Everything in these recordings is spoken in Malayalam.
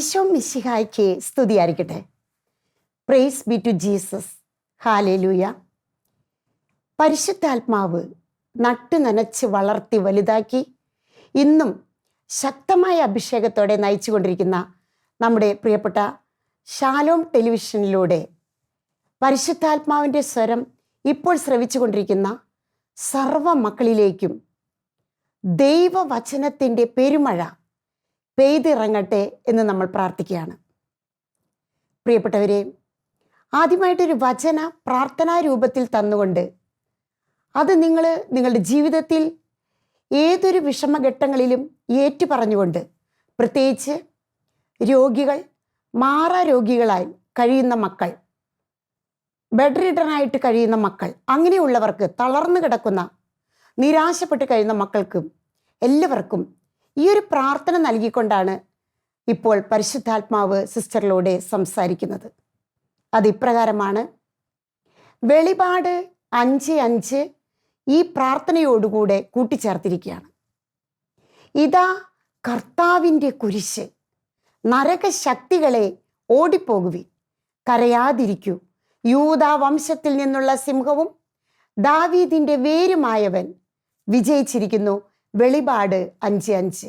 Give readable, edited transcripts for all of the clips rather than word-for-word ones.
ഈശോ മിശിഹായ്ക്ക് സ്തുതിയായിരിക്കട്ടെ. Praise be to Jesus. ഹാലേലൂയ. പരിശുദ്ധാത്മാവ് നട്ടു നനച്ച് വളർത്തി വലുതാക്കി ഇന്നും ശക്തമായ അഭിഷേകത്തോടെ നയിച്ചുകൊണ്ടിരിക്കുന്ന നമ്മുടെ പ്രിയപ്പെട്ട ഷാലോം ടെലിവിഷനിലൂടെ പരിശുദ്ധാത്മാവിൻ്റെ സ്വരം ഇപ്പോൾ ശ്രവിച്ചുകൊണ്ടിരിക്കുന്ന സർവ മക്കളിലേക്കും ദൈവവചനത്തിൻ്റെ പെരുമഴ പെയ്തിറങ്ങട്ടെ എന്ന് നമ്മൾ പ്രാർത്ഥിക്കുകയാണ്. പ്രിയപ്പെട്ടവരെ, ആദ്യമായിട്ടൊരു വചന പ്രാർത്ഥനാ രൂപത്തിൽ തന്നുകൊണ്ട് അത് നിങ്ങളുടെ ജീവിതത്തിൽ ഏതൊരു വിഷമഘട്ടങ്ങളിലും ഏറ്റു പറഞ്ഞുകൊണ്ട്, പ്രത്യേകിച്ച് രോഗികൾ, മാറാരോഗികളായി കഴിയുന്ന മക്കൾ, ബെഡ് റിഡനായിട്ട് കഴിയുന്ന മക്കൾ, അങ്ങനെയുള്ളവർക്ക്, തളർന്നു കിടക്കുന്ന നിരാശപ്പെട്ട് കഴിയുന്ന മക്കൾക്കും എല്ലാവർക്കും ഈ ഒരു പ്രാർത്ഥന നൽകിക്കൊണ്ടാണ് ഇപ്പോൾ പരിശുദ്ധാത്മാവ് സിസ്റ്ററിലൂടെ സംസാരിക്കുന്നത്. അതിപ്രകാരമാണ്. വെളിപാട് 5:5 ഈ പ്രാർത്ഥനയോടുകൂടെ കൂട്ടിച്ചേർത്തിരിക്കുകയാണ്. ഇതാ കർത്താവിൻ്റെ കുരിശ്, നരകശക്തികളെ ഓടിപ്പോകുവിൻ, കരയാതിരിക്കൂ, യൂദാ വംശത്തിൽ നിന്നുള്ള സിംഹവും ദാവീദിൻ്റെ വേരുമായവൻ വിജയിച്ചിരിക്കുന്നു. വെളിപാട് 5:5.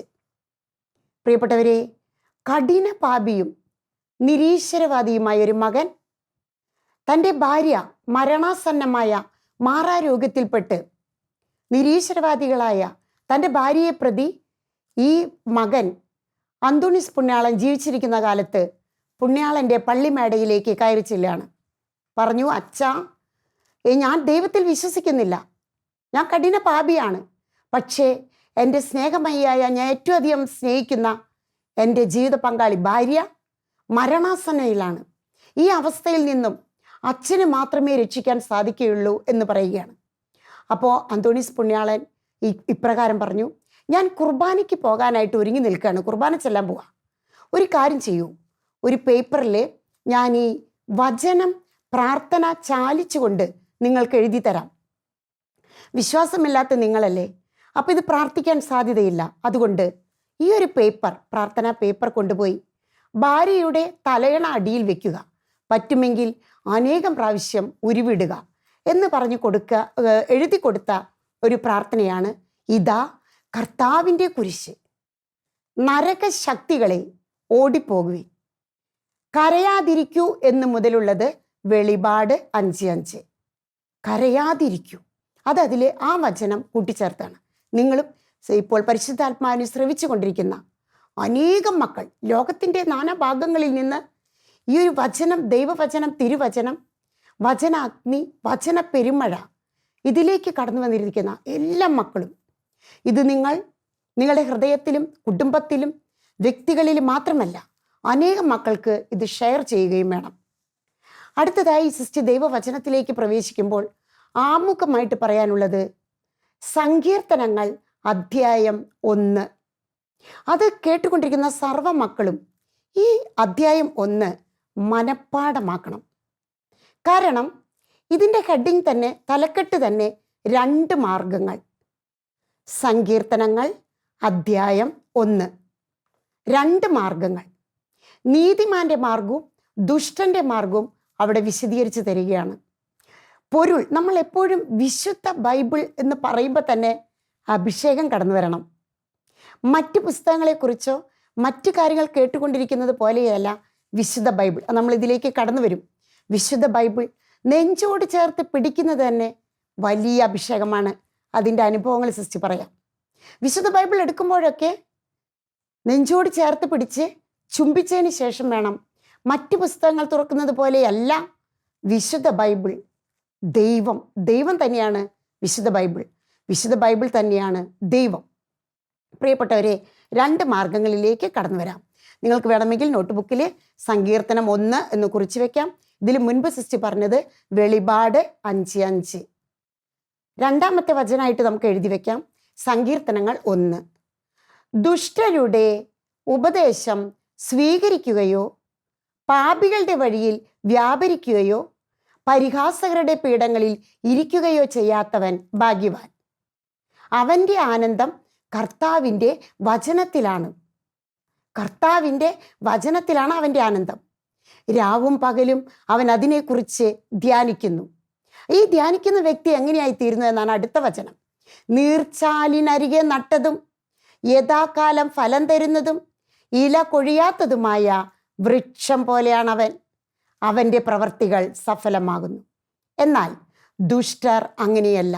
പ്രിയപ്പെട്ടവരെ, കഠിന പാപിയും നിരീശ്വരവാദിയുമായ ഒരു മകൻ തൻ്റെ ഭാര്യ മരണാസന്നമായ മാറാരോഗത്തിൽപ്പെട്ട് നിരീശ്വരവാദികളായ തൻ്റെ ഭാര്യയെ പ്രതി ഈ മകൻ അന്തോണീസ് പുണ്യാളൻ ജീവിച്ചിരിക്കുന്ന കാലത്ത് പുണ്യാളൻ്റെ പള്ളിമേടയിലേക്ക് കയറി ചെല്ലുകയാണ്. പറഞ്ഞു, അച്ഛാ, ഞാൻ ദൈവത്തിൽ വിശ്വസിക്കുന്നില്ല, ഞാൻ കഠിന പാപിയാണ്, പക്ഷേ എൻ്റെ സ്നേഹമയ്യായ, ഞാൻ ഏറ്റവും അധികം സ്നേഹിക്കുന്ന എൻ്റെ ജീവിത പങ്കാളി ഭാര്യ മരണാസന്നയിലാണ്. ഈ അവസ്ഥയിൽ നിന്നും അച്ഛന് മാത്രമേ രക്ഷിക്കാൻ സാധിക്കുകയുള്ളൂ എന്ന് പറയുകയാണ്. അപ്പോൾ അന്തോണീസ് പുണ്യാളൻ ഇപ്രകാരം പറഞ്ഞു, ഞാൻ കുർബാനയ്ക്ക് പോകാനായിട്ട് ഒരുങ്ങി നിൽക്കുകയാണ്, കുർബാന ചെല്ലാൻ പോവാ. ഒരു കാര്യം ചെയ്യൂ, ഒരു പേപ്പറിൽ ഞാൻ ഈ വചനം പ്രാർത്ഥന ചാലിച്ചുകൊണ്ട് നിങ്ങൾക്ക് എഴുതി തരാം. വിശ്വാസമില്ലാത്ത നിങ്ങളല്ലേ, അപ്പോൾ ഇത് പ്രാർത്ഥിക്കാൻ സാധ്യതയില്ല. അതുകൊണ്ട് ഈ ഒരു പേപ്പർ, പ്രാർത്ഥനാ പേപ്പർ കൊണ്ടുപോയി ഭാര്യയുടെ തലയണ അടിയിൽ വെക്കുക, പറ്റുമെങ്കിൽ അനേകം പ്രാവശ്യം ഉരുവിടുക എന്ന് പറഞ്ഞു എഴുതി കൊടുത്ത ഒരു പ്രാർത്ഥനയാണ് ഇതാ കർത്താവിൻ്റെ കുരിശ്, നരകശക്തികളെ ഓടിപ്പോകുവിൻ, കരയാതിരിക്കൂ എന്ന് മുതലുള്ളത് വെളിപാട് 5:5. കരയാതിരിക്കൂ, അതിൽ ആ വചനം കൂട്ടിച്ചേർത്താണ്. നിങ്ങളും ഇപ്പോൾ പരിശുദ്ധാത്മാവിനെ ശ്രവിച്ചു കൊണ്ടിരിക്കുന്ന അനേകം മക്കൾ ലോകത്തിൻ്റെ നാനാഭാഗങ്ങളിൽ നിന്ന് ഈ ഒരു വചനം, ദൈവവചനം, തിരുവചനം, വചനാഗ്നി, വചന പെരുമഴ ഇതിലേക്ക് കടന്നു വന്നിരിക്കുന്ന എല്ലാ മക്കളും ഇത് നിങ്ങളുടെ ഹൃദയത്തിലും കുടുംബത്തിലും വ്യക്തികളിലും മാത്രമല്ല അനേകം മക്കൾക്ക് ഇത് ഷെയർ ചെയ്യുകയും വേണം. അടുത്തതായി സിസ്റ്റർ ദൈവവചനത്തിലേക്ക് പ്രവേശിക്കുമ്പോൾ ആമുഖമായിട്ട് പറയാനുള്ളത് സങ്കീർത്തനങ്ങൾ അധ്യായം 1. അത് കേട്ടുകൊണ്ടിരിക്കുന്ന സർവ്വ മക്കളും ഈ അധ്യായം 1 മനഃപ്പാഠമാക്കണം. കാരണം ഇതിൻ്റെ ഹെഡിങ് തന്നെ, തലക്കെട്ട് തന്നെ 2 മാർഗങ്ങൾ. സങ്കീർത്തനങ്ങൾ അധ്യായം 1, 2 മാർഗങ്ങൾ. നീതിമാന്റെ മാർഗവും ദുഷ്ടന്റെ മാർഗവും അവിടെ വിശദീകരിച്ച് തരികയാണ്. പൊരുൾ, നമ്മൾ എപ്പോഴും വിശുദ്ധ ബൈബിൾ എന്ന് പറയുമ്പോൾ തന്നെ അഭിഷേകം കടന്നു വരണം. മറ്റ് പുസ്തകങ്ങളെക്കുറിച്ചോ മറ്റു കാര്യങ്ങൾ കേട്ടുകൊണ്ടിരിക്കുന്നത് പോലെയല്ല വിശുദ്ധ ബൈബിൾ. നമ്മൾ ഇതിലേക്ക് കടന്നു വരും. വിശുദ്ധ ബൈബിൾ നെഞ്ചോട് ചേർത്ത് പിടിക്കുന്നത് തന്നെ വലിയ അഭിഷേകമാണ്. അതിൻ്റെ അനുഭവങ്ങൾ സിസ്റ്റർ പറയാം. വിശുദ്ധ ബൈബിൾ എടുക്കുമ്പോഴൊക്കെ നെഞ്ചോട് ചേർത്ത് പിടിച്ച് ചുംബിച്ചതിന് ശേഷം വേണം. മറ്റ് പുസ്തകങ്ങൾ തുറക്കുന്നത് പോലെയല്ല വിശുദ്ധ ബൈബിൾ. ദൈവം തന്നെയാണ് വിശുദ്ധ ബൈബിൾ. വിശുദ്ധ ബൈബിൾ തന്നെയാണ് ദൈവം. പ്രിയപ്പെട്ടവരെ, 2 മാർഗങ്ങളിലേക്ക് കടന്നു വരാം. നിങ്ങൾക്ക് വേണമെങ്കിൽ നോട്ട്ബുക്കിൽ സങ്കീർത്തനം 1 എന്ന് കുറിച്ച് വെക്കാം. ഇതിൽ മുൻപ് സിസ്റ്റർ പറഞ്ഞത് വെളിപാട് 5:5. രണ്ടാമത്തെ വചനമായിട്ട് നമുക്ക് എഴുതി വെക്കാം സങ്കീർത്തനങ്ങൾ 1. ദുഷ്ടരുടെ ഉപദേശം സ്വീകരിക്കുകയോ പാപികളുടെ വഴിയിൽ വ്യാപരിക്കുകയോ പരിഹാസകരുടെ പീഠങ്ങളിൽ ഇരിക്കുകയോ ചെയ്യാത്തവൻ ഭാഗ്യവാൻ. അവൻ്റെ ആനന്ദം കർത്താവിൻ്റെ വചനത്തിലാണ്. കർത്താവിൻ്റെ വചനത്തിലാണ് അവൻ്റെ ആനന്ദം. രാവും പകലും അവൻ അതിനെക്കുറിച്ച് ധ്യാനിക്കുന്നു. ഈ ധ്യാനിക്കുന്ന വ്യക്തി എങ്ങനെയായി തീരുന്നു എന്നാണ് അടുത്ത വചനം. നീർച്ചാലിനരികെ നട്ടതും യഥാകാലം ഫലം തരുന്നതും ഇല കൊഴിയാത്തതുമായ വൃക്ഷം പോലെയാണ് അവൻ. അവൻ്റെ പ്രവർത്തികൾ സഫലമാകുന്നു. എന്നാൽ ദുഷ്ടർ അങ്ങനെയല്ല.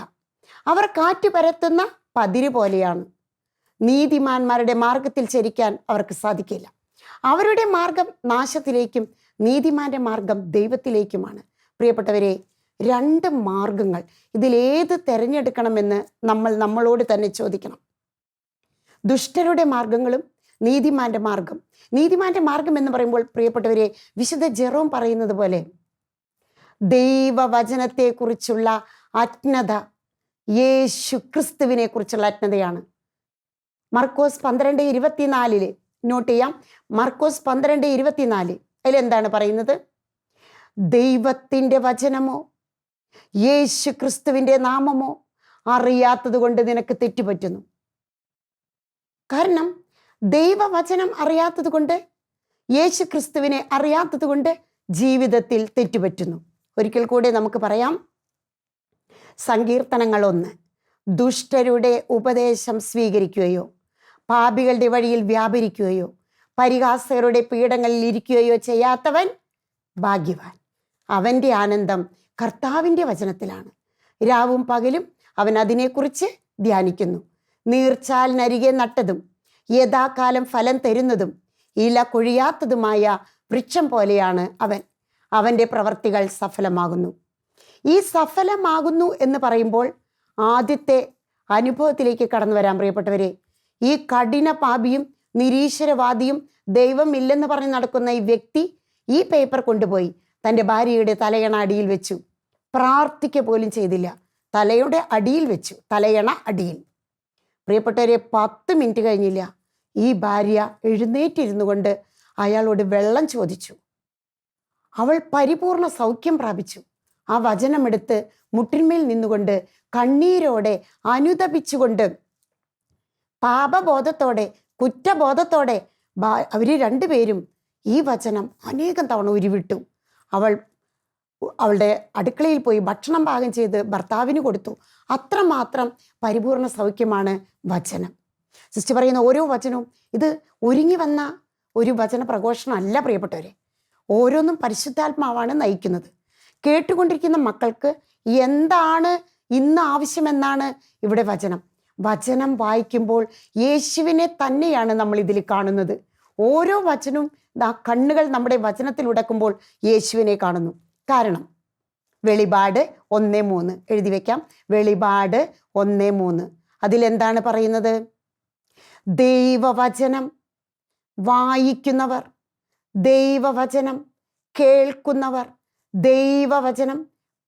അവർ കാറ്റ് പരത്തുന്ന പതിര് പോലെയാണ്. നീതിമാന്മാരുടെ മാർഗത്തിൽ ചരിക്കാൻ അവർക്ക് സാധിക്കില്ല. അവരുടെ മാർഗം നാശത്തിലേക്കും നീതിമാന്റെ മാർഗം ദൈവത്തിലേക്കുമാണ്. പ്രിയപ്പെട്ടവരെ, രണ്ട് മാർഗങ്ങൾ, ഇതിലേത് തിരഞ്ഞെടുക്കണമെന്ന് നമ്മളോട് തന്നെ ചോദിക്കണം. ദുഷ്ടരുടെ മാർഗങ്ങളും നീതിമാന്റെ മാർഗം. നീതിമാന്റെ മാർഗം എന്ന് പറയുമ്പോൾ പ്രിയപ്പെട്ടവരെ, വിശുദ്ധ ജെറോം പറയുന്നത് പോലെ ദൈവവചനത്തെക്കുറിച്ചുള്ള അജ്ഞത യേശു ക്രിസ്തുവിനെ കുറിച്ചുള്ള അജ്ഞതയാണ്. മർക്കോസ് 12:24 നോട്ട് ചെയ്യാം. മർക്കോസ് 12:24 അതിലെന്താണ് പറയുന്നത്? ദൈവത്തിൻ്റെ വചനമോ യേശു ക്രിസ്തുവിൻ്റെ നാമമോ അറിയാത്തത് കൊണ്ട് നിനക്ക് തെറ്റുപറ്റുന്നു. കാരണം ദൈവവചനം അറിയാത്തത് കൊണ്ട്, യേശു ക്രിസ്തുവിനെ അറിയാത്തത് കൊണ്ട് ജീവിതത്തിൽ തെറ്റുപറ്റുന്നു. ഒരിക്കൽ കൂടെ നമുക്ക് പറയാം. സങ്കീർത്തനങ്ങൾ 1. ദുഷ്ടരുടെ ഉപദേശം സ്വീകരിക്കുകയോ പാപികളുടെ വഴിയിൽ വ്യാപരിക്കുകയോ പരിഹാസകരുടെ പീഠങ്ങളിൽ ഇരിക്കുകയോ ചെയ്യാത്തവൻ ഭാഗ്യവാൻ. അവൻ്റെ ആനന്ദം കർത്താവിൻ്റെ വചനത്തിലാണ്. രാവും പകലും അവൻ അതിനെക്കുറിച്ച് ധ്യാനിക്കുന്നു. നീർച്ചാലിനരികെ നട്ടതും യഥാകാലം ഫലം തരുന്നതും ഇല കൊഴിയാത്തതുമായ വൃക്ഷം പോലെയാണ് അവൻ. അവൻ്റെ പ്രവർത്തികൾ സഫലമാകുന്നു. ഈ സഫലമാകുന്നു എന്ന് പറയുമ്പോൾ ആദ്യത്തെ അനുഭവത്തിലേക്ക് കടന്നു വരാൻ പ്രിയപ്പെട്ടവരെ. ഈ കഠിന പാപിയും നിരീശ്വരവാദിയും ദൈവമില്ലെന്ന് പറഞ്ഞ് നടക്കുന്ന ഈ വ്യക്തി ഈ പേപ്പർ കൊണ്ടുപോയി തൻ്റെ ഭാര്യയുടെ തലയണ അടിയിൽ വെച്ചു. പ്രാർത്ഥിക്കുക പോലും ചെയ്തില്ല. തലയുടെ അടിയിൽ വെച്ചു, തലയണ അടിയിൽ. പ്രിയപ്പെട്ടവരെ, 10 മിനിറ്റ് കഴിഞ്ഞില്ല, ഈ ഭാര്യ എഴുന്നേറ്റിരുന്നു കൊണ്ട് അയാളോട് വെള്ളം ചോദിച്ചു. അവൾ പരിപൂർണ സൗഖ്യം പ്രാപിച്ചു. ആ വചനമെടുത്ത് മുട്ടിന്മേൽ നിന്നുകൊണ്ട് കണ്ണീരോടെ അനുതപിച്ചുകൊണ്ട് പാപബോധത്തോടെ കുറ്റബോധത്തോടെ അവർ രണ്ടുപേരും ഈ വചനം അനേകം തവണ ഉരുവിട്ടു. അവളുടെ അടുക്കളയിൽ പോയി ഭക്ഷണം പാകം ചെയ്ത് ഭർത്താവിന് കൊടുത്തു. അത്രമാത്രം പരിപൂർണ സൗഖ്യമാണ് വചനം. സിസ്റ്റർ പറയുന്ന ഓരോ വചനവും ഇത് ഒരുങ്ങി വന്ന ഒരു വചന പ്രഘോഷണമല്ല പ്രിയപ്പെട്ടവരെ. ഓരോന്നും പരിശുദ്ധാത്മാവാണ് നയിക്കുന്നത്. കേട്ടുകൊണ്ടിരിക്കുന്ന മക്കൾക്ക് എന്താണ് ഇന്ന് ആവശ്യമെന്നാണ് ഇവിടെ വചനം. വചനം വായിക്കുമ്പോൾ യേശുവിനെ തന്നെയാണ് നമ്മൾ ഇതിൽ കാണുന്നത്. ഓരോ വചനവും ആ കണ്ണുകൾ നമ്മുടെ വചനത്തിൽ ഉടക്കുമ്പോൾ യേശുവിനെ കാണുന്നു. കാരണം വെളിപാട് 1:3 എഴുതി വയ്ക്കാം. വെളിപാട് 1:3 അതിലെന്താണ് പറയുന്നത്? ദൈവവചനം വായിക്കുന്നവർ, ദൈവവചനം കേൾക്കുന്നവർ, ദൈവവചനം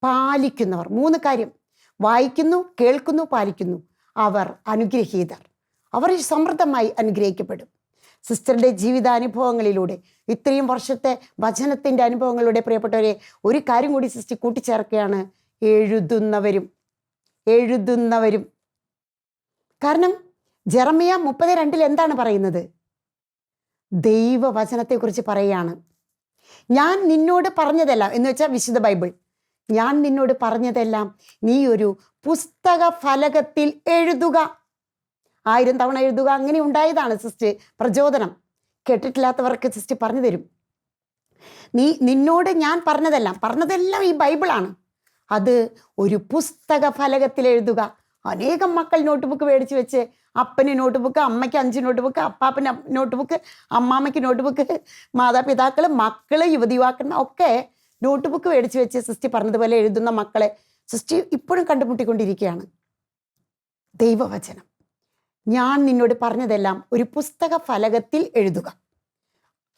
പാലിക്കുന്നവർ. 3 കാര്യം. വായിക്കുന്നു, കേൾക്കുന്നു, പാലിക്കുന്നു. അവർ അനുഗ്രഹീതർ. അവർ സമൃദ്ധമായി അനുഗ്രഹിക്കപ്പെടും. സിസ്റ്ററുടെ ജീവിതാനുഭവങ്ങളിലൂടെ, ഇത്രയും വർഷത്തെ വചനത്തിൻ്റെ അനുഭവങ്ങളിലൂടെ പ്രിയപ്പെട്ടവരെ, ഒരു കാര്യം കൂടി സിസ്റ്റർ കൂട്ടിച്ചേർക്കുകയാണ്: എഴുതുന്നവരും. കാരണം ജെറമ്യ 30:2 എന്താണ് പറയുന്നത്? ദൈവവചനത്തെക്കുറിച്ച് പറയുകയാണ്. ഞാൻ നിന്നോട് പറഞ്ഞതെല്ലാം എന്ന് വെച്ചാൽ വിശുദ്ധ ബൈബിൾ. ഞാൻ നിന്നോട് പറഞ്ഞതെല്ലാം നീ ഒരു പുസ്തക ഫലകത്തിൽ എഴുതുക. 1000 തവണ എഴുതുക. അങ്ങനെ ഉണ്ടായതാണ് സിസ്റ്റർ പ്രചോദനം. കേട്ടിട്ടില്ലാത്തവർക്ക് സിസ്റ്റർ പറഞ്ഞു തരും. നിന്നോട് ഞാൻ പറഞ്ഞതെല്ലാം ഈ ബൈബിളാണ്. അത് ഒരു പുസ്തക ഫലകത്തിൽ എഴുതുക. അനേകം മക്കൾ നോട്ട്ബുക്ക് മേടിച്ച് വെച്ച്, അപ്പന് നോട്ട്ബുക്ക്, അമ്മയ്ക്ക് 5 നോട്ട്ബുക്ക്, അപ്പാപ്പന് നോട്ട്ബുക്ക്, അമ്മാമ്മയ്ക്ക് നോട്ട്ബുക്ക്, മാതാപിതാക്കൾ, മക്കള്, യുവതിയുവാക്കന്മാർ ഒക്കെ നോട്ട്ബുക്ക് മേടിച്ച് വെച്ച് സിസ്റ്റർ പറഞ്ഞതുപോലെ എഴുതുന്ന മക്കളെ സിസ്റ്റർ ഇപ്പോഴും കണ്ടുമുട്ടിക്കൊണ്ടിരിക്കുകയാണ്. ദൈവവചനം ഞാൻ നിന്നോട് പറഞ്ഞതെല്ലാം ഒരു പുസ്തക ഫലകത്തിൽ എഴുതുക.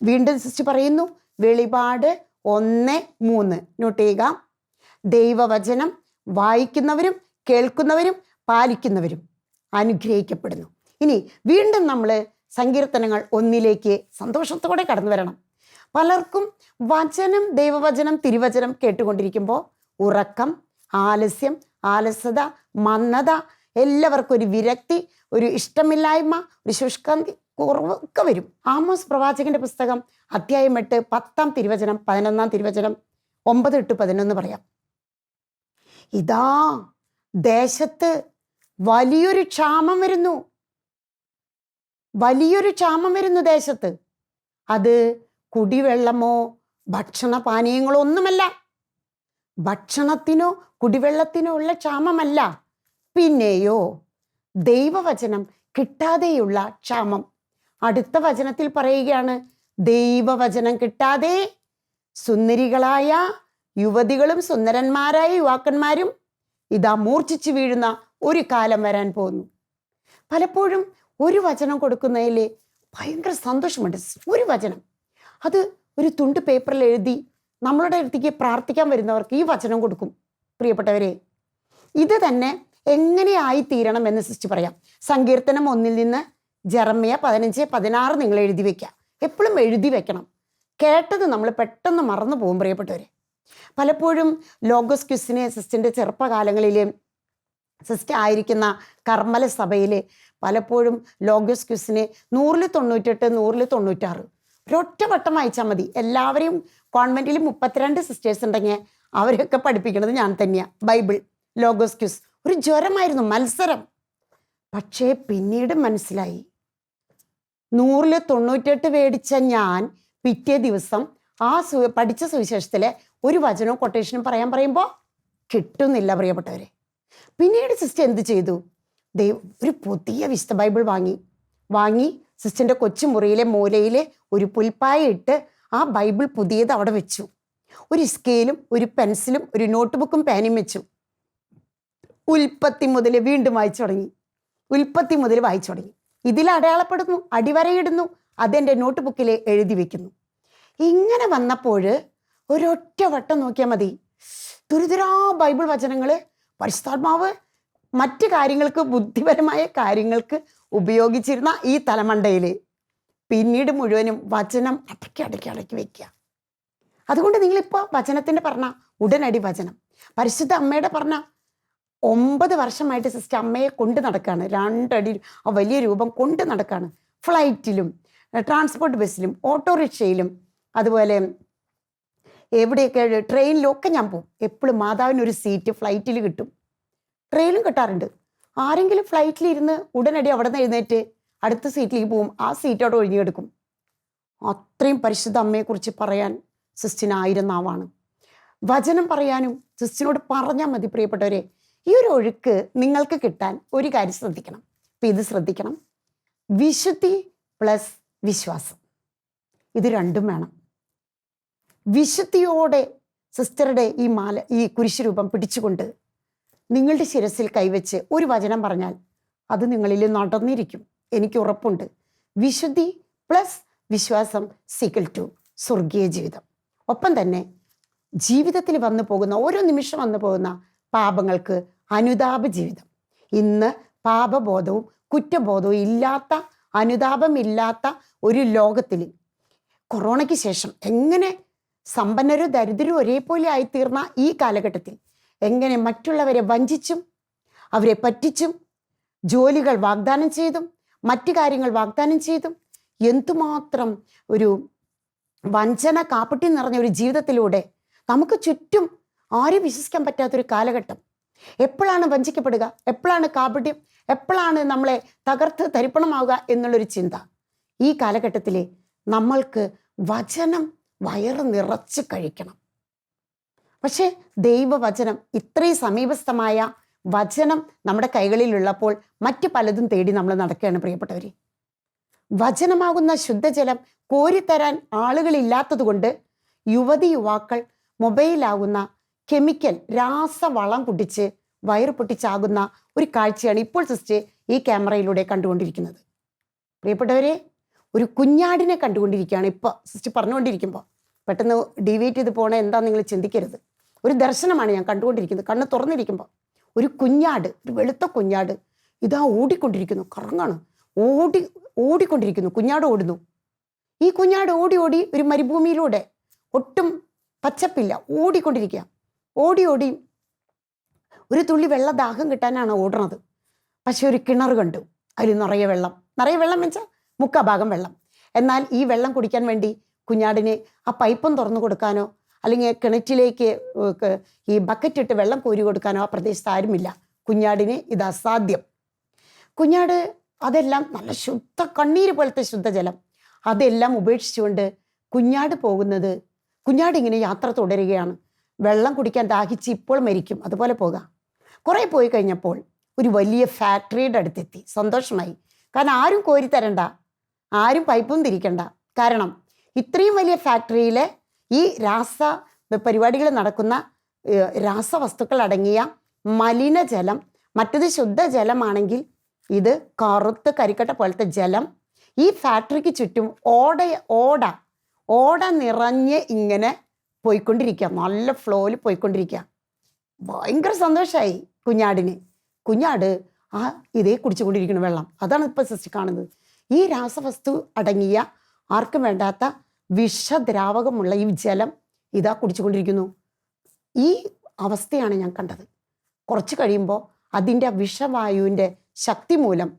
വീണ്ടും സിസ്റ്റർ പറയുന്നു, വെളിപാട് 1:3 നോട്ട് ചെയ്യുക. ദൈവവചനം വായിക്കുന്നവരും കേൾക്കുന്നവരും പാലിക്കുന്നവരും അനുഗ്രഹിക്കപ്പെടുന്നു. ഇനി വീണ്ടും നമ്മൾ സങ്കീർത്തനങ്ങൾ 1 സന്തോഷത്തോടെ കടന്നു വരണം. പലർക്കും വചനം, ദൈവവചനം, തിരുവചനം കേട്ടുകൊണ്ടിരിക്കുമ്പോൾ ഉറക്കം, ആലസ്യം, ആലസ്യത, മന്ദത, എല്ലാവർക്കും ഒരു വിരക്തി, ഒരു ഇഷ്ടമില്ലായ്മ, ഒരു ശുഷ്കാന്തി, കുറവൊക്കെ വരും. ആമോസ് പ്രവാചകന്റെ പുസ്തകം അധ്യായം 8 10 തിരുവചനം 11 തിരുവചനം 9, 8, 11 പറയാം. ഇതാ ദേശത്ത് വലിയൊരു ക്ഷാമം വരുന്നു, വലിയൊരു ക്ഷാമം വരുന്നു ദേശത്ത്. അത് കുടിവെള്ളമോ ഭക്ഷണപാനീയങ്ങളോ ഒന്നുമല്ല, ഭക്ഷണത്തിനോ കുടിവെള്ളത്തിനോ ഉള്ള ക്ഷാമമല്ല, പിന്നെയോ ദൈവവചനം കിട്ടാതെയുള്ള ക്ഷാമം. അടുത്ത വചനത്തിൽ പറയുകയാണ്, ദൈവവചനം കിട്ടാതെ സുന്ദരികളായ യുവതികളും സുന്ദരന്മാരായ യുവാക്കന്മാരും ഇതാ മൂർച്ഛിച്ചു വീഴുന്ന ഒരു കാലം വരാൻ പോകുന്നു. പലപ്പോഴും ഒരു വചനം കൊടുക്കുന്നതിൽ ഭയങ്കര സന്തോഷമുണ്ട്. ഒരു വചനം, അത് ഒരു തുണ്ട് പേപ്പറിൽ എഴുതി നമ്മളുടെ അടുത്തേക്ക് പ്രാർത്ഥിക്കാൻ വരുന്നവർക്ക് ഈ വചനം കൊടുക്കും. പ്രിയപ്പെട്ടവരെ, ഇത് തന്നെ എങ്ങനെയായി തീരണം എന്ന് സിസ്റ്റർ പറയാം. സങ്കീർത്തനം 1 നിന്ന് ജെറമ്യ 15:16 നിങ്ങൾ എഴുതി വെക്കുക. എപ്പോഴും എഴുതി വെക്കണം. കേട്ടത് നമ്മൾ പെട്ടെന്ന് മറന്നു പോകും പ്രിയപ്പെട്ടവരെ. പലപ്പോഴും ലോഗോസ് ക്വിസിനെ സിസ്റ്ററിൻ്റെ ചെറുപ്പകാലങ്ങളിൽ സിസ്റ്റർ ആയിരിക്കുന്ന കർമ്മല സഭയിൽ പലപ്പോഴും ലോഗോസ് ക്വിസിനെ 100-98, 100-96 ഒരൊറ്റ വട്ടം വായിച്ചാൽ മതി. എല്ലാവരെയും കോൺവെൻറ്റിൽ 32 സിസ്റ്റേഴ്സ് ഉണ്ടെങ്കിൽ അവരെയൊക്കെ പഠിപ്പിക്കുന്നത് ഞാൻ തന്നെയാണ്. ബൈബിൾ, ലോഗോസ് ക്വിസ് ഒരു ജ്വരമായിരുന്നു, മത്സരം. പക്ഷേ പിന്നീട് മനസ്സിലായി, 100-98 മേടിച്ച ഞാൻ പിറ്റേ ദിവസം ആ പഠിച്ച സുവിശേഷത്തിലെ ഒരു വചനവും കൊട്ടേഷനും പറയാൻ പറയുമ്പോൾ കിട്ടുന്നില്ല പ്രിയപ്പെട്ടവരെ. പിന്നീട് സിസ്റ്റർ എന്ത് ചെയ്തു? ഒരു പുതിയ വിശുദ്ധ ബൈബിൾ വാങ്ങി സിസ്റ്ററിൻ്റെ കൊച്ചുമുറിയിലെ മൂലയിൽ ഒരു പുൽപ്പായ ഇട്ട് ആ ബൈബിൾ പുതിയത് അവിടെ വെച്ചു. ഒരു സ്കെയിലും ഒരു പെൻസിലും ഒരു നോട്ട്ബുക്കും പേനയും വെച്ചു. ഉൽപ്പത്തി മുതൽ വീണ്ടും വായിച്ചു തുടങ്ങി. ഇതിൽ അടയാളപ്പെടുന്നു, അടിവരയിടുന്നു, അതെൻ്റെ നോട്ട് ബുക്കിൽ എഴുതി വെക്കുന്നു. ഇങ്ങനെ വന്നപ്പോൾ ഒരൊറ്റ വട്ടം നോക്കിയാൽ മതി, തുരിതുരാ ബൈബിൾ വചനങ്ങൾ പരിശുദ്ധാത്മാവ് മറ്റ് കാര്യങ്ങൾക്ക്, ബുദ്ധിപരമായ കാര്യങ്ങൾക്ക് ഉപയോഗിച്ചിരുന്ന ഈ തലമണ്ടയിൽ പിന്നീട് മുഴുവനും വചനം അടക്കി വെക്കുക. അതുകൊണ്ട് നിങ്ങളിപ്പോൾ വചനത്തിൻ്റെ പറഞ്ഞ ഉടനടി വചനം. പരിശുദ്ധ അമ്മയുടെ പറഞ്ഞ 9 വർഷമായിട്ട് സിസ്റ്റർ അമ്മയെ കൊണ്ട് നടക്കുകയാണ്. 2 അടി ആ വലിയ രൂപം കൊണ്ട് നടക്കുകയാണ്. ഫ്ലൈറ്റിലും ട്രാൻസ്പോർട്ട് ബസ്സിലും ഓട്ടോറിക്ഷയിലും അതുപോലെ എവിടെയൊക്കെ ട്രെയിനിലും ഒക്കെ ഞാൻ പോകും. എപ്പോഴും മാതാവിനൊരു സീറ്റ് ഫ്ലൈറ്റിൽ കിട്ടും, ട്രെയിനും കിട്ടാറുണ്ട്. ആരെങ്കിലും ഫ്ലൈറ്റിലിരുന്ന് ഉടനടി അവിടെ നിന്ന് എഴുന്നേറ്റ് അടുത്ത സീറ്റിലേക്ക് പോകും, ആ സീറ്റോടെ ഒഴിഞ്ഞെടുക്കും. അത്രയും പരിശുദ്ധ അമ്മയെക്കുറിച്ച് പറയാൻ സിസ്റ്റിന് 1000 നാവാണ്. വചനം പറയാനും സിസ്റ്റിനോട് പറഞ്ഞാൽ മതി. പ്രിയപ്പെട്ടവരെ, ഈ ഒരു ഒഴുക്ക് നിങ്ങൾക്ക് കിട്ടാൻ ഒരു കാര്യം ശ്രദ്ധിക്കണം. അപ്പം ഇത് ശ്രദ്ധിക്കണം, വിശുദ്ധി പ്ലസ് വിശ്വാസം, ഇത് രണ്ടും വേണം. വിശുദ്ധിയോടെ സിസ്റ്ററുടെ ഈ കുരിശുരൂപം പിടിച്ചുകൊണ്ട് നിങ്ങളുടെ ശിരസിൽ കൈവച്ച് ഒരു വചനം പറഞ്ഞാൽ അത് നിങ്ങളിൽ നടന്നിരിക്കും, എനിക്ക് ഉറപ്പുണ്ട്. വിശുദ്ധി പ്ലസ് വിശ്വാസം = സ്വർഗീയ ജീവിതം. ഒപ്പം തന്നെ ജീവിതത്തിൽ വന്നു പോകുന്ന ഓരോ നിമിഷം വന്നു പോകുന്ന പാപങ്ങൾക്ക് അനുതാപ ജീവിതം. ഇന്ന് പാപബോധവും കുറ്റബോധവും ഇല്ലാത്ത, അനുതാപമില്ലാത്ത ഒരു ലോകത്തിൽ കൊറോണയ്ക്ക് ശേഷം എങ്ങനെ സമ്പന്നരും ദരിദ്രരും ഒരേപോലെ ആയിത്തീർന്ന ഈ കാലഘട്ടത്തിൽ എങ്ങനെ മറ്റുള്ളവരെ വഞ്ചിച്ചും അവരെ പറ്റിച്ചും ജോലികൾ വാഗ്ദാനം ചെയ്തും മറ്റു കാര്യങ്ങൾ വാഗ്ദാനം ചെയ്തും എന്തുമാത്രം ഒരു വഞ്ചന കാപ്പട്ടി നിറഞ്ഞ ഒരു ജീവിതത്തിലൂടെ നമുക്ക് ചുറ്റും ആരും വിശ്വസിക്കാൻ പറ്റാത്തൊരു കാലഘട്ടം. എപ്പോഴാണ് വഞ്ചിക്കപ്പെടുക, എപ്പോഴാണ് കാപട്യം, എപ്പോഴാണ് നമ്മളെ തകർത്ത് തരിപ്പണമാവുക എന്നുള്ളൊരു ചിന്ത. ഈ കാലഘട്ടത്തിൽ നമ്മൾക്ക് വചനം വയറ് നിറച്ച് കഴിക്കണം. പക്ഷേ ദൈവവചനം, ഇത്രയും സമീപസ്ഥമായ വചനം നമ്മുടെ കൈകളിലുള്ളപ്പോൾ മറ്റു പലതും തേടി നമ്മൾ നടക്കുകയാണ് പ്രിയപ്പെട്ടവരെ. വചനമാകുന്ന ശുദ്ധജലം കോരിത്തരാൻ ആളുകളില്ലാത്തത് കൊണ്ട് യുവാക്കൾ മൊബൈലാകുന്ന കെമിക്കൽ രാസവളം കുടിച്ച് വയറ് പൊട്ടിച്ചാകുന്ന ഒരു കാഴ്ചയാണ് ഇപ്പോൾ സിസ്റ്റർ ഈ ക്യാമറയിലൂടെ കണ്ടുകൊണ്ടിരിക്കുന്നത്. പ്രിയപ്പെട്ടവരെ, ഒരു കുഞ്ഞാടിനെ കണ്ടുകൊണ്ടിരിക്കുകയാണ് ഇപ്പോൾ സിസ്റ്റർ പറഞ്ഞുകൊണ്ടിരിക്കുമ്പോൾ. പെട്ടെന്ന് ഡീവിയേറ്റ് ചെയ്ത് പോകണേ എന്താ നിങ്ങൾ ചിന്തിക്കരുത്. ഒരു ദർശനമാണ് ഞാൻ കണ്ടുകൊണ്ടിരിക്കുന്നത്. കണ്ണ് തുറന്നിരിക്കുമ്പോൾ ഒരു കുഞ്ഞാട്, ഒരു വെളുത്ത കുഞ്ഞാട് ഇതാ ഓടിക്കൊണ്ടിരിക്കുന്നു, കറങ്ങാണ്, ഓടിക്കൊണ്ടിരിക്കുന്നു. കുഞ്ഞാട് ഓടുന്നു. ഈ കുഞ്ഞാട് ഓടി ഒരു മരുഭൂമിയിലൂടെ, ഒട്ടും പച്ചപ്പില്ല, ഓടിക്കൊണ്ടിരിക്കുക. ഓടി ഒരു തുള്ളി ദാഹം കിട്ടാനാണ് ഓടുന്നത്. പക്ഷെ ഒരു കിണർ കണ്ടു, അതിൽ നിറയെ വെള്ളം വെച്ചാൽ മുക്കാഭാഗം വെള്ളം. എന്നാൽ ഈ വെള്ളം കുടിക്കാൻ വേണ്ടി കുഞ്ഞാടിന് ആ പൈപ്പും തുറന്നു കൊടുക്കാനോ അല്ലെങ്കിൽ കിണറ്റിലേക്ക് ഈ ബക്കറ്റ് ഇട്ട് വെള്ളം കോരി കൊടുക്കാനോ ആ പ്രദേശത്ത് ആരുമില്ല. കുഞ്ഞാടിന് ഇത് അസാധ്യം. കുഞ്ഞാട് അതെല്ലാം നല്ല ശുദ്ധ കണ്ണീര് പോലത്തെ ശുദ്ധജലം അതെല്ലാം ഉപേക്ഷിച്ചുകൊണ്ട് കുഞ്ഞാട് പോകുന്നത്, കുഞ്ഞാട് ഇങ്ങനെ യാത്ര തുടരുകയാണ്. വെള്ളം കുടിക്കാൻ ദാഹിച്ച് ഇപ്പോൾ മരിക്കും, അതുപോലെ പോകാം. കുറേ പോയി കഴിഞ്ഞപ്പോൾ ഒരു വലിയ ഫാക്ടറിയുടെ അടുത്തെത്തി. സന്തോഷമായി. കാരണം ആരും കോരി തരണ്ട, ആരും പൈപ്പും തിരിക്കണ്ട. കാരണം ഇത്രയും വലിയ ഫാക്ടറിയിലെ ഈ പരിപാടികൾ നടക്കുന്ന രാസവസ്തുക്കൾ അടങ്ങിയ മലിനജലം, മറ്റത് ശുദ്ധജലമാണെങ്കിൽ ഇത് കറുത്ത് കരിക്കട്ട പോലത്തെ ജലം ഈ ഫാക്ടറിക്ക് ചുറ്റും ഓട നിറഞ്ഞ് ഇങ്ങനെ പോയിക്കൊണ്ടിരിക്കുക, നല്ല ഫ്ലോയിൽ പോയിക്കൊണ്ടിരിക്കുക. ഭയങ്കര സന്തോഷമായി കുഞ്ഞാടിന്. കുഞ്ഞാട് ഇതേ കുടിച്ചുകൊണ്ടിരിക്കുന്ന വെള്ളം, അതാണ് ഇപ്പോൾ സിസ്റ്റർ കാണുന്നത്. ഈ രാസവസ്തു അടങ്ങിയ ആർക്കും വേണ്ടാത്ത വിഷദ്രാവകമുള്ള ഈ ജലം ഇതാ കുടിച്ചുകൊണ്ടിരിക്കുന്നു. ഈ അവസ്ഥയാണ് ഞാൻ കണ്ടത്. കുറച്ച് കഴിയുമ്പോൾ അതിൻ്റെ വിഷവായുവിൻ്റെ ശക്തി മൂലം,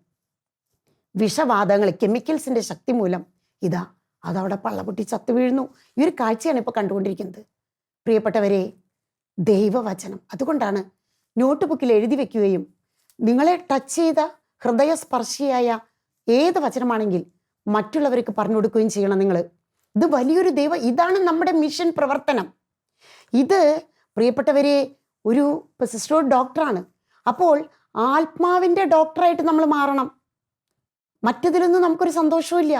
വിഷവാതകങ്ങൾ, കെമിക്കൽസിൻ്റെ ശക്തി മൂലം അതവിടെ പള്ളപൊട്ടി ചത്തു വീഴുന്നു. ഈ ഒരു കാഴ്ചയാണ് ഇപ്പോൾ കണ്ടുകൊണ്ടിരിക്കുന്നത്. പ്രിയപ്പെട്ടവരെ, ദൈവവചനം അതുകൊണ്ടാണ് നോട്ട് ബുക്കിൽ എഴുതി വെക്കുകയും നിങ്ങളെ ടച്ച് ചെയ്ത ഹൃദയസ്പർശിയായ ഏത് വചനമാണെങ്കിൽ മറ്റുള്ളവർക്ക് പറഞ്ഞു കൊടുക്കുകയും ചെയ്യണം. നിങ്ങൾ ഇത് വലിയൊരു ഇതാണ് നമ്മുടെ മിഷൻ പ്രവർത്തനം. ഇത് പ്രിയപ്പെട്ടവരെ, ഒരു സിസ്റ്റർ ഡോക്ടറാണ്. അപ്പോൾ ആത്മാവിൻ്റെ ഡോക്ടറായിട്ട് നമ്മൾ മാറണം. മറ്റതിലൊന്നും നമുക്കൊരു സന്തോഷമില്ല.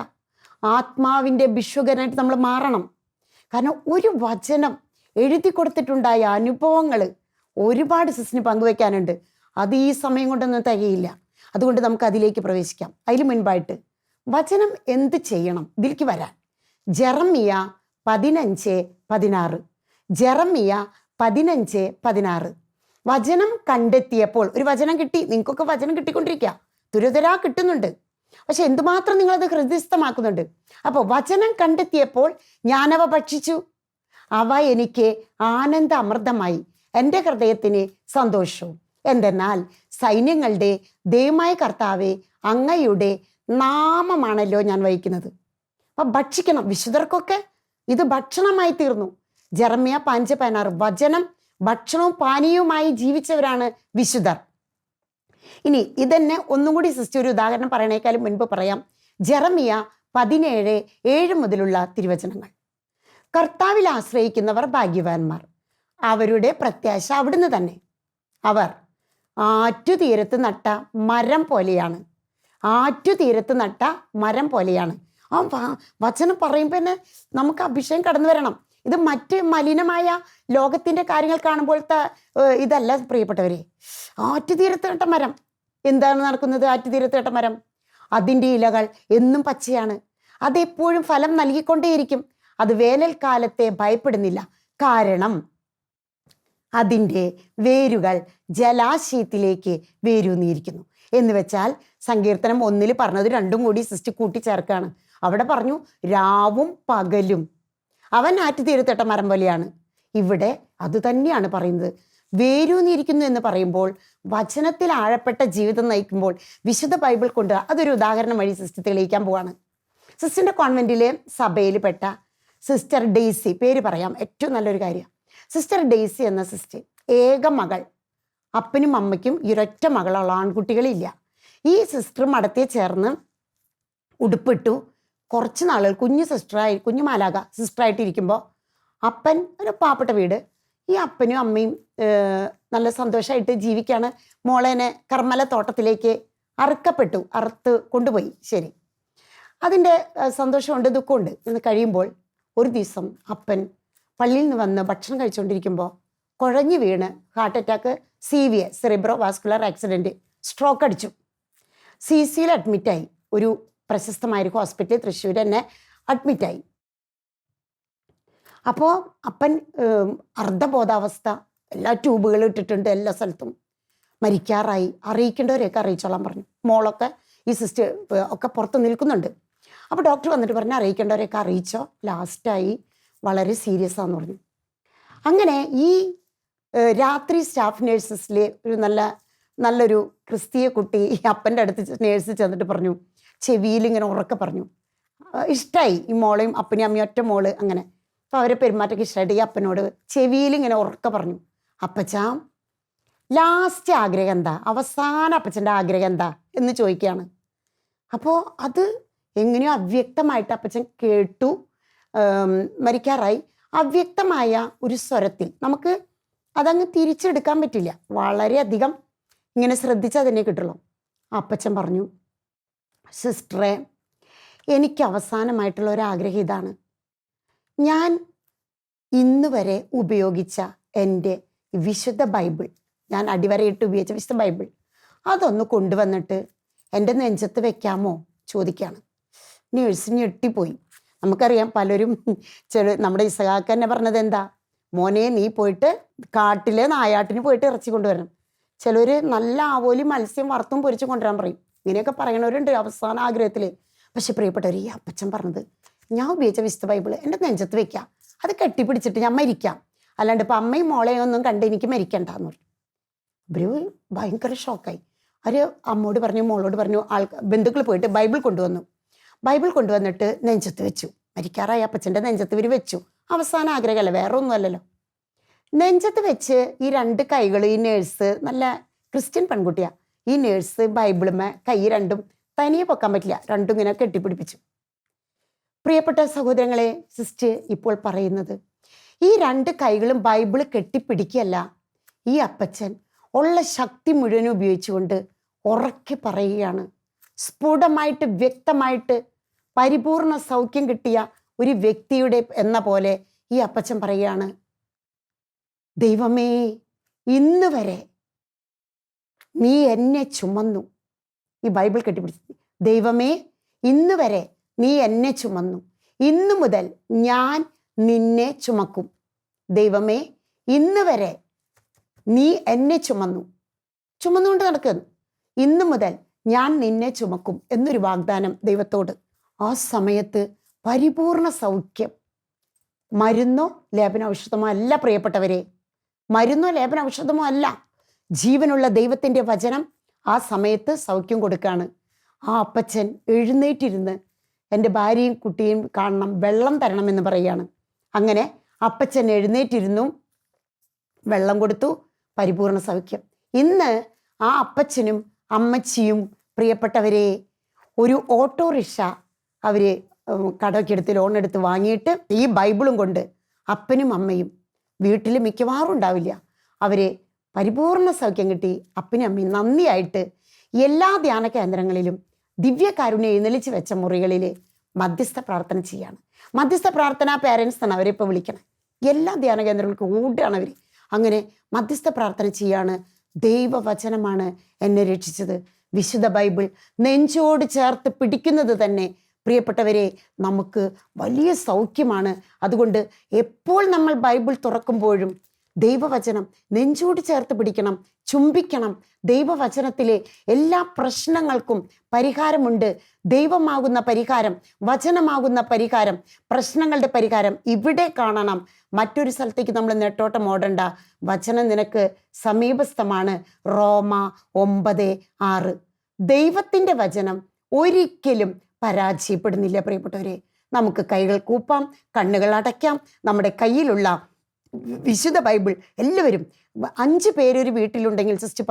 ആത്മാവിൻ്റെ ഭിക്ഷുകനായിട്ട് നമ്മൾ മാറണം. കാരണം ഒരു വചനം എഴുതി കൊടുത്തിട്ടുണ്ടായ അനുഭവങ്ങൾ ഒരുപാട് സിസ്റ്ററിന് പങ്കുവെക്കാനുണ്ട്. അത് ഈ സമയം കൊണ്ടൊന്നും തികയില്ല. അതുകൊണ്ട് നമുക്ക് അതിലേക്ക് പ്രവേശിക്കാം. അതിന് മുൻപായിട്ട് വചനം എന്ത് ചെയ്യണം ഇതിലേക്ക് വരാൻ ജെറമ്യ 15:16. ജെറമ്യ 15:16. വചനം കണ്ടെത്തിയപ്പോൾ, ഒരു വചനം കിട്ടി, നിങ്ങൾക്കൊക്കെ വചനം കിട്ടിക്കൊണ്ടിരിക്കുക, തുരുതരാ കിട്ടുന്നുണ്ട്. പക്ഷെ എന്തുമാത്രം നിങ്ങളത് ഹൃദയസ്ഥമാക്കുന്നുണ്ട്. അപ്പോൾ വചനം കണ്ടെത്തിയപ്പോൾ ഞാനവ ഭക്ഷിച്ചു, അവ എനിക്ക് ആനന്ദ അമൃതമായി, എൻ്റെ ഹൃദയത്തിന് സന്തോഷവും. എന്തെന്നാൽ സൈന്യങ്ങളുടെ ദൈവമായ കർത്താവേ, അങ്ങയുടെ നാമമാണല്ലോ ഞാൻ വഹിക്കുന്നത്. അപ്പം ഭക്ഷിക്കണം. വിശുദ്ധർക്കൊക്കെ ഇത് ഭക്ഷണമായി തീർന്നു. ജെറമ്യ 5:16. വചനം ഭക്ഷണവും പാനീയവുമായി ജീവിച്ചവരാണ് വിശുദ്ധർ. ഇനി ഇതന്നെ ഒന്നും കൂടി സിസ്റ്റർ ഒരു ഉദാഹരണം പറയണേക്കാളും മുൻപ് പറയാം. ജെറമ്യ 17:7 മുതലുള്ള തിരുവചനങ്ങൾ. കർത്താവിൽ ആശ്രയിക്കുന്നവർ ഭാഗ്യവാന്മാർ, അവരുടെ പ്രത്യാശ അവിടുന്ന് തന്നെ. അവർ ആറ്റുതീരത്ത് നട്ട മരം പോലെയാണ്. ആറ്റുതീരത്ത് നട്ട മരം പോലെയാണ്. വചനം പറയുമ്പോൾ തന്നെ നമുക്ക് അഭിഷേകം കടന്നു വരണം. ഇത് മറ്റ് മലിനമായ ലോകത്തിൻ്റെ കാര്യങ്ങൾ കാണുമ്പോഴത്തെ ഇതല്ല പ്രിയപ്പെട്ടവരെ. ആറ്റുതീരത്ത് നട്ട മരം, എന്താണ് നടക്കുന്നത്? ആറ്റുതീരത്ത് നട്ട മരം, അതിൻ്റെ ഇലകൾ എന്നും പച്ചയാണ്. അതെപ്പോഴും ഫലം നൽകിക്കൊണ്ടേയിരിക്കും. അത് വേനൽക്കാലത്തെ ഭയപ്പെടുന്നില്ല. കാരണം അതിൻ്റെ വേരുകൾ ജലാശയത്തിലേക്ക് വേരൂന്നിയിരിക്കുന്നു. എന്ന് വെച്ചാൽ സങ്കീർത്തനം 1 പറഞ്ഞത് 2 കൂടി സിസ്റ്റർ കൂട്ടിച്ചേർക്കാണ്. അവിടെ പറഞ്ഞു രാവും പകലും അവൻ ആറ്റുതീരത്തിട്ട മരം പോലെയാണ്. ഇവിടെ അത് തന്നെയാണ് പറയുന്നത്. വേരൂന്നിയിരിക്കുന്നു എന്ന് പറയുമ്പോൾ വചനത്തിൽ ആഴപ്പെട്ട ജീവിതം നയിക്കുമ്പോൾ വിശുദ്ധ ബൈബിൾ കൊണ്ട് അതൊരു ഉദാഹരണം വഴി സിസ്റ്റർ തെളിയിക്കാൻ പോവാണ്. സിസ്റ്ററിൻ്റെ കോൺവെൻറ്റിലെ സഭയിൽ പെട്ട സിസ്റ്റർ ഡെയ്സി, പേര് പറയാം, ഏറ്റവും നല്ലൊരു കാര്യം. സിസ്റ്റർ ഡെയ്സി എന്ന സിസ്റ്റർ ഏക മകൾ. അപ്പനും അമ്മയ്ക്കും ഈ ഒരൊറ്റ മകളുള്ള, ആൺകുട്ടികളില്ല. ഈ സിസ്റ്റർ മഠത്തിൽ ചേർന്ന് ഉടുപ്പിട്ടു കുറച്ച് നാളുകൾ കുഞ്ഞു മാലാക സിസ്റ്ററായിട്ടിരിക്കുമ്പോൾ അപ്പൻ, ഒരു പാവപ്പെട്ട വീട്, ഈ അപ്പനും അമ്മയും നല്ല സന്തോഷമായിട്ട് ജീവിക്കുകയാണ്. മോളേനെ കർമ്മല തോട്ടത്തിലേക്ക് അറുത്ത് കൊണ്ടുപോയി. ശരി, അതിൻ്റെ സന്തോഷമുണ്ട് ദുഃഖമുണ്ട്. എന്ന് കഴിയുമ്പോൾ ഒരു ദിവസം അപ്പൻ പള്ളിയിൽ നിന്ന് വന്ന് ഭക്ഷണം കഴിച്ചുകൊണ്ടിരിക്കുമ്പോൾ കുഴഞ്ഞു വീണ് heart attack, CVA, cerebro vascular accident, stroke അടിച്ചു. CCയിൽ അഡ്മിറ്റായി. ഒരു പ്രശസ്തമായൊരു ഹോസ്പിറ്റൽ തൃശ്ശൂർ തന്നെ അഡ്മിറ്റായി. അപ്പോൾ അപ്പൻ അർദ്ധബോധാവസ്ഥ, എല്ലാ ട്യൂബുകളും ഇട്ടിട്ടുണ്ട്, എല്ലാ സ്ഥലത്തും മരിക്കാറായി. അറിയിക്കേണ്ടവരെയൊക്കെ അറിയിച്ചോളാൻ പറഞ്ഞു. മോളൊക്കെ ഈ സിസ്റ്റർ ഒക്കെ പുറത്ത് നിൽക്കുന്നുണ്ട്. അപ്പോൾ ഡോക്ടർ വന്നിട്ട് പറഞ്ഞു അറിയിക്കേണ്ടവരെയൊക്കെ അറിയിച്ചോ, ലാസ്റ്റായി, വളരെ സീരിയസ് ആണെന്ന് പറഞ്ഞു. അങ്ങനെ ഈ രാത്രി സ്റ്റാഫ് നേഴ്സസിലെ ഒരു നല്ലൊരു ക്രിസ്തീയ കുട്ടി ഈ അപ്പൻ്റെ അടുത്ത് നേഴ്സ് ചെന്നിട്ട് പറഞ്ഞു, ചെവിയിൽ ഇങ്ങനെ ഉറക്കെ പറഞ്ഞു. ഇഷ്ടമായി ഈ മോളെയും അപ്പനെയും അമ്മയും, ഒറ്റ മോള് അങ്ങനെ. അപ്പോൾ അവരെ പെരുമാറ്റമൊക്കെ ഇഷ്ടമായിട്ട് ഈ അപ്പനോട് ചെവിയിൽ ഇങ്ങനെ ഉറക്കെ പറഞ്ഞു, അപ്പച്ചാ ലാസ്റ്റ് ആഗ്രഹം എന്താ, അവസാന അപ്പച്ചൻ്റെ ആഗ്രഹം എന്താ എന്ന് ചോദിക്കുകയാണ്. അപ്പോൾ അത് എങ്ങനെയോ അവ്യക്തമായിട്ട് അപ്പച്ചൻ കേട്ടു. മരിക്കാറായി. അവ്യക്തമായ ഒരു സ്വരത്തിൽ നമുക്ക് അതങ്ങ് തിരിച്ചെടുക്കാൻ പറ്റില്ല, വളരെയധികം ഇങ്ങനെ ശ്രദ്ധിച്ചാൽ തന്നെ കിട്ടുള്ളൂ. അപ്പച്ചൻ പറഞ്ഞു, സിസ്റ്ററെ, എനിക്ക് അവസാനമായിട്ടുള്ള ഒരാഗ്രഹം ഇതാണ്. ഞാൻ ഇന്ന് വരെ ഉപയോഗിച്ച എൻ്റെ വിശുദ്ധ ബൈബിൾ, ഞാൻ അടിവരയിട്ട് ഉപയോഗിച്ച വിശുദ്ധ ബൈബിൾ, അതൊന്ന് കൊണ്ടുവന്നിട്ട് എൻ്റെ നെഞ്ചത്ത് വെക്കാമോ ചോദിക്കുകയാണ്. നേഴ്സ് ഞെട്ടിപ്പോയി. നമുക്കറിയാം പലരും നമ്മുടെ ഇസഹാക്ക് തന്നെ പറഞ്ഞത് എന്താ, മോനെ നീ പോയിട്ട് കാട്ടിലെ നായാട്ടിന് പോയിട്ട് ഇറച്ചി കൊണ്ടുവരണം. ചിലർ നല്ല ആവോലി മത്സ്യം വറുത്തും പൊരിച്ച് കൊണ്ടുവരാൻ പറയും. ഇങ്ങനെയൊക്കെ പറയണവരുണ്ട് അവസാന ആഗ്രഹത്തിൽ. പക്ഷെ പ്രിയപ്പെട്ടവർ, ഈ അപ്പച്ചൻ പറഞ്ഞത്, ഞാൻ ഉപയോഗിച്ച വിശുദ്ധ ബൈബിൾ എൻ്റെ നെഞ്ചത്ത് വെക്കാം, അത് കെട്ടിപ്പിടിച്ചിട്ട് ഞാൻ മരിക്കാം, അല്ലാണ്ട് ഇപ്പം അമ്മയും മോളെയും ഒന്നും കണ്ട് എനിക്ക് മരിക്കണ്ടെന്ന് പറഞ്ഞു. ഇവർ ഭയങ്കര ഷോക്കായി. അവർ അമ്മോട് പറഞ്ഞു, മോളോട് പറഞ്ഞു, ബന്ധുക്കൾ പോയിട്ട് ബൈബിൾ കൊണ്ടുവന്നു. ബൈബിൾ കൊണ്ടുവന്നിട്ട് നെഞ്ചത്ത് വെച്ചു. മരിക്കാറായ അപ്പച്ചൻ്റെ നെഞ്ചത്ത് ഇവർ വെച്ചു. അവസാന ആഗ്രഹമല്ല, വേറെ ഒന്നും അല്ലല്ലോ. നെഞ്ചത്ത് വെച്ച് ഈ രണ്ട് കൈകൾ, ഈ നേഴ്സ് നല്ല ക്രിസ്ത്യൻ പെൺകുട്ടിയാണ്, ഈ നേഴ്സ് ബൈബിളുമേ കൈ രണ്ടും തനിയെ പൊക്കാൻ പറ്റില്ല, രണ്ടും ഇങ്ങനെ കെട്ടിപ്പിടിപ്പിച്ചു. പ്രിയപ്പെട്ട സഹോദരങ്ങളെ, സിസ്റ്റർ ഇപ്പോൾ പറയുന്നത്, ഈ രണ്ട് കൈകളും ബൈബിള് കെട്ടിപ്പിടിക്കുകയല്ല, ഈ അപ്പച്ചൻ ഉള്ള ശക്തി മുഴുവൻ ഉപയോഗിച്ചുകൊണ്ട് ഉറക്കെ പറയുകയാണ്. സ്ഫുടമായിട്ട് വ്യക്തമായിട്ട് പരിപൂർണ സൗഖ്യം കിട്ടിയ ഒരു വ്യക്തിയുടെ എന്ന പോലെ ഈ അപ്പച്ചൻ പറയുകയാണ്, ദൈവമേ, ഇന്ന് വരെ നീ എന്നെ ചുമന്നു. ഈ ബൈബിൾ കെട്ടിപ്പിടിച്ചു. ദൈവമേ, ഇന്ന് വരെ നീ എന്നെ ചുമന്നു, ഇന്നു മുതൽ ഞാൻ നിന്നെ ചുമക്കും. ദൈവമേ, ഇന്ന് വരെ നീ എന്നെ ചുമന്നുകൊണ്ട് നടക്കുന്നു, ഇന്നു മുതൽ ഞാൻ നിന്നെ ചുമക്കും എന്നൊരു വാഗ്ദാനം ദൈവത്തോട്. ആ സമയത്ത് പരിപൂർണ സൗഖ്യം. മരുന്നോ ലേപന ഔഷധമോ അല്ല പ്രിയപ്പെട്ടവരെ, മരുന്നോ ലേപന ഔഷധമോ അല്ല, ജീവനുള്ള ദൈവത്തിൻ്റെ വചനം ആ സമയത്ത് സൗഖ്യം കൊടുക്കുകയാണ്. ആ അപ്പച്ചൻ എഴുന്നേറ്റിരുന്ന് എൻ്റെ ഭാര്യയും കുട്ടിയും കാണണം, വെള്ളം തരണമെന്ന് പറയുകയാണ്. അങ്ങനെ അപ്പച്ചൻ എഴുന്നേറ്റിരുന്നു, വെള്ളം കൊടുത്തു, പരിപൂർണ സൗഖ്യം. ഇന്ന് ആ അപ്പച്ചനും അമ്മച്ചിയും പ്രിയപ്പെട്ടവരെ ഒരു ഓട്ടോറിക്ഷ അവർ കടക്കെടുത്ത് ലോൺ എടുത്ത് വാങ്ങിയിട്ട് ഈ ബൈബിളും കൊണ്ട് അപ്പനും അമ്മയും വീട്ടിൽ മിക്കവാറും ഉണ്ടാവില്ല, അവർ പരിപൂർണ സൗഖ്യം കിട്ടി. അപ്പനും അമ്മയും നന്ദിയായിട്ട് എല്ലാ ധ്യാന കേന്ദ്രങ്ങളിലും ദിവ്യകാരുണ്യം എഴുന്നള്ളിച്ച് വെച്ച മുറികളിൽ മധ്യസ്ഥ പ്രാർത്ഥന ചെയ്യാണ്. മധ്യസ്ഥ പ്രാർത്ഥന പേരൻസ് എന്നാണ് അവരെ ഇപ്പോൾ വിളിക്കണം. എല്ലാ ധ്യാന കേന്ദ്രങ്ങൾക്കും ഓടുകയാണ് അവർ. അങ്ങനെ മധ്യസ്ഥ പ്രാർത്ഥന ചെയ്യാണ്. ദൈവവചനമാണ് എന്നെ രക്ഷിച്ചത്. വിശുദ്ധ ബൈബിൾ നെഞ്ചോട് ചേർത്ത് പിടിക്കുന്നത് തന്നെ പ്രിയപ്പെട്ടവരെ നമുക്ക് വലിയ സൗഖ്യമാണ്. അതുകൊണ്ട് എപ്പോൾ നമ്മൾ ബൈബിൾ തുറക്കുമ്പോഴും ദൈവവചനം നെഞ്ചോട് ചേർത്ത് പിടിക്കണം, ചുംബിക്കണം. ദൈവവചനത്തിലെ എല്ലാ പ്രശ്നങ്ങൾക്കും പരിഹാരമുണ്ട്. ദൈവമാകുന്ന പരിഹാരം, വചനമാകുന്ന പരിഹാരം, പ്രശ്നങ്ങളുടെ പരിഹാരം ഇവിടെ കാണണം. മറ്റൊരു സ്ഥലത്തേക്ക് നമ്മൾ നെട്ടോട്ടം ഓടണ്ട. വചനം നിനക്ക് സമീപസ്ഥമാണ്. റോമ 9:6. ദൈവത്തിൻ്റെ വചനം ഒരിക്കലും പരാജയപ്പെടുന്നില്ല പ്രിയപ്പെട്ടവരെ. നമുക്ക് കൈകൾ കൂപ്പാം, കണ്ണുകൾ അടയ്ക്കാം. നമ്മുടെ കയ്യിലുള്ള വിശുദ്ധ ബൈബിൾ എല്ലാവരും 5 പേരൊരു വീട്ടിലുണ്ടെങ്കിൽ, സിസ്റ്റർ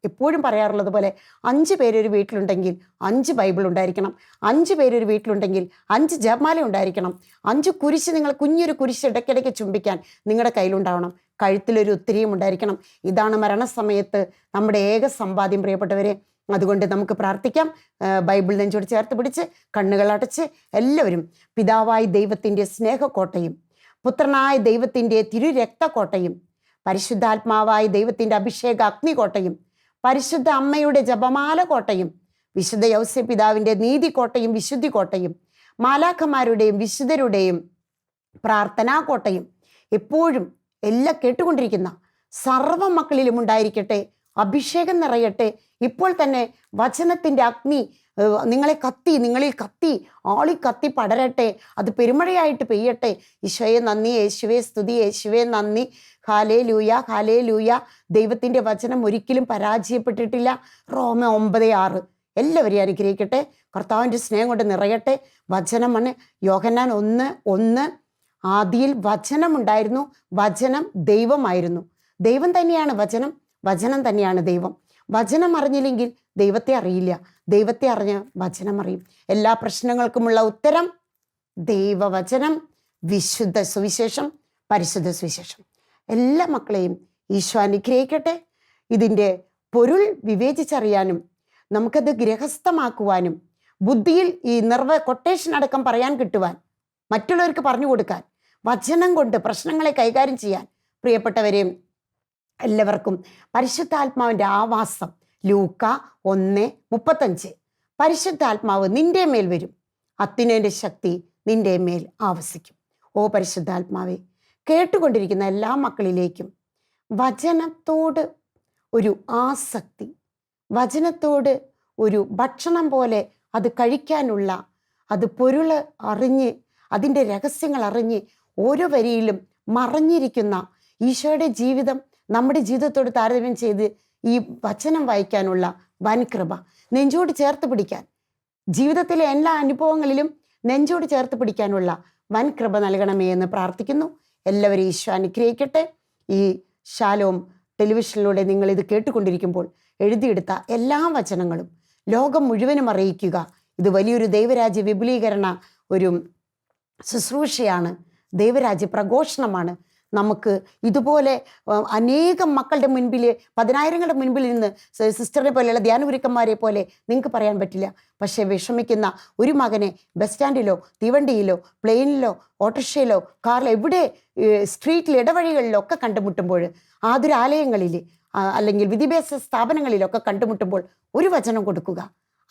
എപ്പോഴും പറയാറുള്ളത് പോലെ 5 പേരൊരു വീട്ടിലുണ്ടെങ്കിൽ 5 ബൈബിൾ ഉണ്ടായിരിക്കണം. 5 പേരൊരു വീട്ടിലുണ്ടെങ്കിൽ 5 ജപമാല ഉണ്ടായിരിക്കണം. 5 കുരിശ്, നിങ്ങൾ കുഞ്ഞൊരു കുരിശ് ഇടയ്ക്കിടയ്ക്ക് ചുംബിക്കാൻ നിങ്ങളുടെ കയ്യിലുണ്ടാവണം. കഴുത്തിലൊരു ഉത്തിരിയും ഉണ്ടായിരിക്കണം. ഇതാണ് മരണസമയത്ത് നമ്മുടെ ഏക സമ്പാദ്യം പ്രിയപ്പെട്ടവരെ. അതുകൊണ്ട് നമുക്ക് പ്രാർത്ഥിക്കാം. ബൈബിൾ നെഞ്ചോട് ചേർത്ത് പിടിച്ച് കണ്ണുകൾ അടച്ച് എല്ലാവരും പിതാവായ ദൈവത്തിൻ്റെ സ്നേഹക്കോട്ടയും പുത്രനായ ദൈവത്തിൻ്റെ തിരുരക്തക്കോട്ടയും പരിശുദ്ധാത്മാവായ ദൈവത്തിൻ്റെ അഭിഷേക അഗ്നികോട്ടയും പരിശുദ്ധ അമ്മയുടെ ജപമാല കോട്ടയും വിശുദ്ധ യൗസേ പിതാവിൻ്റെ നീതിക്കോട്ടയും വിശുദ്ധി കോട്ടയും മാലാഖമാരുടെയും വിശുദ്ധരുടെയും പ്രാർത്ഥനാ കോട്ടയും എപ്പോഴും എല്ലാം കേട്ടുകൊണ്ടിരിക്കുന്ന സർവ്വ മക്കളിലും ഉണ്ടായിരിക്കട്ടെ. അഭിഷേകം നിറയട്ടെ. ഇപ്പോൾ തന്നെ വചനത്തിൻ്റെ അഗ്നി നിങ്ങളിൽ കത്തി ആളി കത്തി പടരട്ടെ. അത് പെരുമഴയായിട്ട് പെയ്യട്ടെ. ഈശോയെ നന്ദി, യേശുവേ സ്തുതി, യേശുവേ നന്ദി. Hallelujah, hallelujah. ദൈവത്തിൻ്റെ വചനം ഒരിക്കലും പരാജയപ്പെട്ടിട്ടില്ല. റോമ 9:6. എല്ലാവരെയും അനുഗ്രഹിക്കട്ടെ. കർത്താവിൻ്റെ സ്നേഹം കൊണ്ട് നിറയട്ടെ. വചനമാണ് യോഹന്നാൻ 1:1. ആദിയിൽ വചനമുണ്ടായിരുന്നു, വചനം ദൈവമായിരുന്നു. ദൈവം തന്നെയാണ് വചനം, വചനം തന്നെയാണ് ദൈവം. വചനം അറിഞ്ഞില്ലെങ്കിൽ ദൈവത്തെ അറിയില്ല, ദൈവത്തെ അറിഞ്ഞ് വചനം അറിയും. എല്ലാ പ്രശ്നങ്ങൾക്കുമുള്ള ഉത്തരം ദൈവവചനം, വിശുദ്ധ സുവിശേഷം, പരിശുദ്ധ സുവിശേഷം. എല്ലാ മക്കളെയും ഈശോ അനുഗ്രഹിക്കട്ടെ. ഇതിൻ്റെ പൊരുൾ വിവേചിച്ചറിയാനും നമുക്കത് ഗൃഹസ്ഥമാക്കുവാനും ബുദ്ധിയിൽ ഈ കൊട്ടേഷൻ അടക്കം പറയാൻ കിട്ടുവാൻ, മറ്റുള്ളവർക്ക് പറഞ്ഞു കൊടുക്കാൻ, വചനം കൊണ്ട് പ്രശ്നങ്ങളെ കൈകാര്യം ചെയ്യാൻ പ്രിയപ്പെട്ടവരെയും എല്ലാവർക്കും പരിശുദ്ധാത്മാവിൻ്റെ ആവാസം ലൂക്ക 1:35. പരിശുദ്ധാത്മാവ് നിന്റെ മേൽ വരും, അത്യുന്നതന്റെ ശക്തി നിന്റെ മേൽ ആവസിക്കും. ഓ പരിശുദ്ധാത്മാവേ, കേട്ടുകൊണ്ടിരിക്കുന്ന എല്ലാ മക്കളിലേക്കും വചനത്തോട് ഒരു ആസക്തി, വചനത്തോട് ഒരു ഭക്ഷണം പോലെ അത് കഴിക്കാനുള്ള, അത് പൊരുള് അറിഞ്ഞ് അതിൻ്റെ രഹസ്യങ്ങൾ അറിഞ്ഞ് ഓരോ വരിയിലും മറഞ്ഞിരിക്കുന്ന ഈശോയുടെ ജീവിതം നമ്മുടെ ജീവിതത്തോട് താരതമ്യം ചെയ്ത് ഈ വചനം വായിക്കാനുള്ള വൻകൃപ നെഞ്ചോട് ചേർത്ത് പിടിക്കാൻ, ജീവിതത്തിലെ എല്ലാ അനുഭവങ്ങളിലും നെഞ്ചോട് ചേർത്ത് പിടിക്കാനുള്ള വൻകൃപ നൽകണമേ എന്ന് പ്രാർത്ഥിക്കുന്നു. എല്ലാവരും ഈശോ അനുഗ്രഹിക്കട്ടെ. ഈ ശാലോം ടെലിവിഷനിലൂടെ നിങ്ങൾ ഇത് കേട്ടുകൊണ്ടിരിക്കുമ്പോൾ എഴുതിയെടുത്ത എല്ലാ വചനങ്ങളും ലോകം മുഴുവനും അറിയിക്കുക. ഇത് വലിയൊരു ദൈവരാജ്യ വിപുലീകരണ ഒരു ശുശ്രൂഷയാണ്, ദൈവരാജ്യ പ്രഘോഷണമാണ്. നമുക്ക് ഇതുപോലെ അനേകം മക്കളുടെ മുൻപിൽ, 10,000ങ്ങളുടെ മുൻപിൽ നിന്ന് സിസ്റ്ററിനെ പോലെയുള്ള ധ്യാനഗുരുക്കന്മാരെ പോലെ നിങ്ങൾക്ക് പറയാൻ പറ്റില്ല. പക്ഷേ വിഷമിക്കുന്ന ഒരു മകനെ ബസ് സ്റ്റാൻഡിലോ തീവണ്ടിയിലോ പ്ലെയിനിലോ ഓട്ടോറിക്ഷയിലോ കാറിലോ എവിടെ സ്ട്രീറ്റിൽ ഇടവഴികളിലൊക്കെ കണ്ടുമുട്ടുമ്പോൾ, ആതുരാലയങ്ങളിൽ അല്ലെങ്കിൽ വിദ്യാഭ്യാസ സ്ഥാപനങ്ങളിലൊക്കെ കണ്ടുമുട്ടുമ്പോൾ ഒരു വചനം കൊടുക്കുക.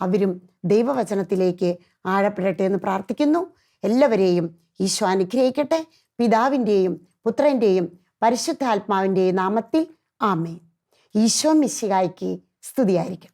അവരും ദൈവവചനത്തിലേക്ക് ആഴപ്പെടട്ടെ എന്ന് പ്രാർത്ഥിക്കുന്നു. എല്ലാവരെയും ഈശോ അനുഗ്രഹിക്കട്ടെ. പിതാവിൻ്റെയും പുത്രൻ്റെയും പരിശുദ്ധാത്മാവിൻ്റെയും നാമത്തിൽ ആമേൻ. ഈശോ മിശിഹായ്ക്ക് സ്തുതിയായിരിക്കും.